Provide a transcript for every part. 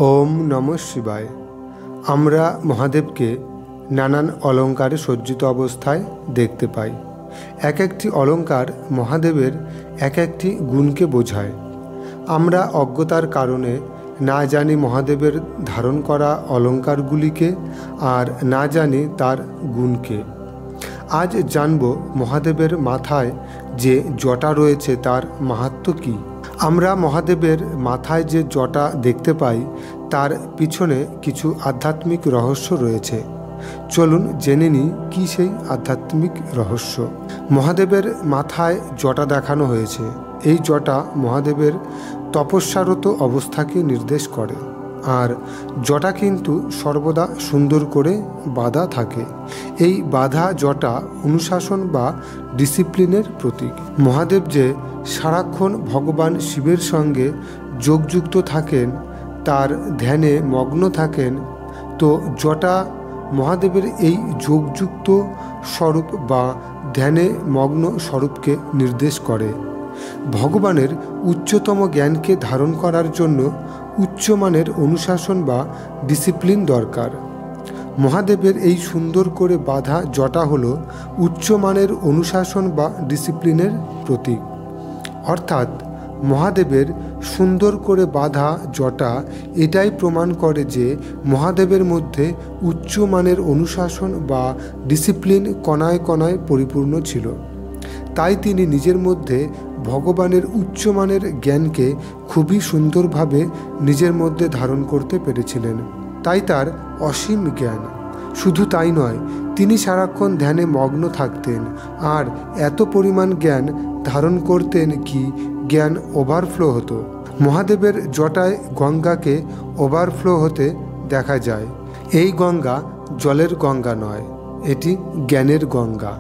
ওম নমঃ শিবায়। আমরা মহাদেবকে নানান অলঙ্কারে সজ্জিত অবস্থায় দেখতে পাই। এক একটি অলঙ্কার মহাদেবের এক একটি গুণকে বোঝায়। আমরা অজ্ঞতার কারণে না জানি মহাদেবের ধারণ করা অলঙ্কারগুলিকে, আর না জানি তার গুণকে। আজ জানব মহাদেবের মাথায় যে জটা রয়েছে তার মাহাত্ম্য কী। আমরা মহাদেবের মাথায় যে জটা দেখতে পাই তার পিছনে কিছু আধ্যাত্মিক রহস্য রয়েছে। চলুন জেনে নিই কী সেই আধ্যাত্মিক রহস্য। মহাদেবের মাথায় জটা দেখানো হয়েছে। এই জটা মহাদেবের তপস্যারত অবস্থাকে নির্দেশ করে, আর জটা কিন্তু সর্বদা সুন্দর করে বাঁধা থাকে। এই বাঁধা জটা অনুশাসন বা ডিসিপ্লিনের প্রতীক। মহাদেব যে সারাক্ষণ ভগবান শিবের সঙ্গে যোগযুক্ত থাকেন, তার ধ্যানে মগ্ন থাকেন, তো জটা মহাদেবের এই যোগযুক্ত স্বরূপ বা ধ্যানে মগ্ন স্বরূপকে নির্দেশ করে। ভগবানের উচ্চতম জ্ঞানকে ধারণ করার জন্য উচ্চমানের অনুশাসন বা ডিসিপ্লিন দরকার। মহাদেবের এই সুন্দর করে বাঁধা জটা হল উচ্চমানের অনুশাসন বা ডিসিপ্লিনের প্রতীক। অর্থাৎ মহাদেবের সুন্দর করে বাঁধা জটা এটাই প্রমাণ করে যে মহাদেবের মধ্যে উচ্চমানের অনুশাসন বা ডিসিপ্লিন কণায় কণায় পরিপূর্ণ ছিল। তাই তিনি নিজের মধ্যে ভগবানের উচ্চমানের জ্ঞানকে খুবই সুন্দরভাবে নিজের মধ্যে ধারণ করতে পেরেছিলেন। তাই তার অসীম জ্ঞান। শুধু তাই নয়, তিনি সারাক্ষণ ধ্যানে মগ্ন থাকতেন, আর এত পরিমাণ জ্ঞান ধারণ করতেন কি জ্ঞান ওভারফ্লো হতো। মহাদেবের জটায় গঙ্গাকে ওভারফ্লো হতে দেখা যায়। এই গঙ্গা জলের গঙ্গা নয়, এটি জ্ঞানের গঙ্গা।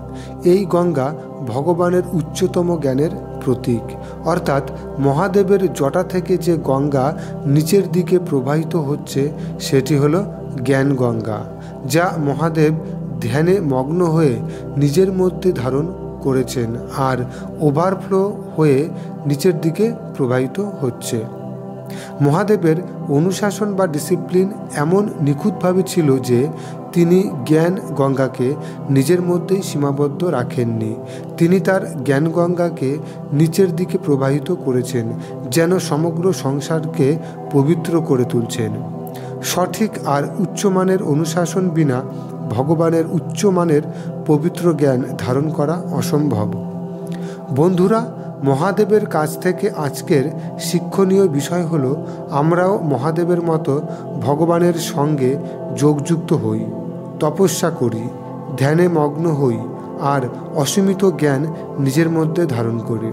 এই গঙ্গা ভগবানের উচ্চতম জ্ঞানের প্রতীক। অর্থাৎ মহাদেবের জটা থেকে যে গঙ্গা নিচের দিকে প্রবাহিত হচ্ছে সেটি হলো জ্ঞান গঙ্গা, যা মহাদেব ধ্যানে মগ্ন হয়ে নিজের মধ্যে ধারণ করেছেন আর ওভারফ্লো হয়ে নিচের দিকে প্রবাহিত হচ্ছে। মহাদেবের অনুশাসন বা ডিসিপ্লিন এমন নিখুঁতভাবে ছিল যে তিনি জ্ঞান গঙ্গাকে নিজের মধ্যেই সীমাবদ্ধ রাখেননি। তিনি তার জ্ঞান গঙ্গাকে নিচের দিকে প্রবাহিত করেছেন, যেন সমগ্র সংসারকে পবিত্র করে তুলছেন। সঠিক আর উচ্চমানের অনুশাসন বিনা ভগবানের উচ্চমানের পবিত্র জ্ঞান ধারণ করা অসম্ভব। বন্ধুরা, মহাদেবের কাছ থেকে আজকের শিক্ষণীয় বিষয় হলো আমরাও মহাদেবের মতো ভগবানের সঙ্গে যোগযুক্ত হই, তপস্যা করি, ধ্যানে মগ্ন হই, আর অসীমিত জ্ঞান নিজের মধ্যে ধারণ করি,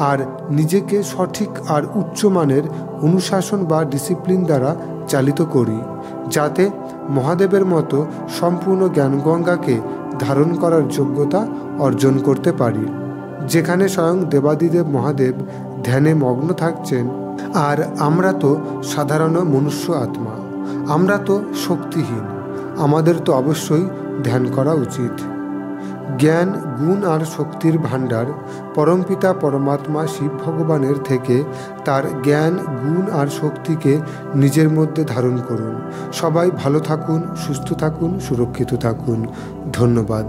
আর নিজেকে সঠিক আর উচ্চমানের অনুশাসন বা ডিসিপ্লিন দ্বারা চালিত করি, যাতে মহাদেবের মতো সম্পূর্ণ জ্ঞানগঙ্গাকে ধারণ করার যোগ্যতা অর্জন করতে পারি, যেখানে স্বয়ং দেবাদিদেব মহাদেব ধ্যানে মগ্ন থাকছেন। আর আমরা তো সাধারণ মনুষ্য আত্মা, আমরা তো শক্তিহীন। আমাদের তো অবশ্যই ধ্যান করা উচিত। জ্ঞান, গুণ আর শক্তির ভাণ্ডার পরমপিতা পরমাত্মা শিব ভগবানের থেকে তার জ্ঞান, গুণ আর শক্তিকে নিজের মধ্যে ধারণ করুন। সবাই ভালো থাকুন, সুস্থ থাকুন, সুরক্ষিত থাকুন। ধন্যবাদ।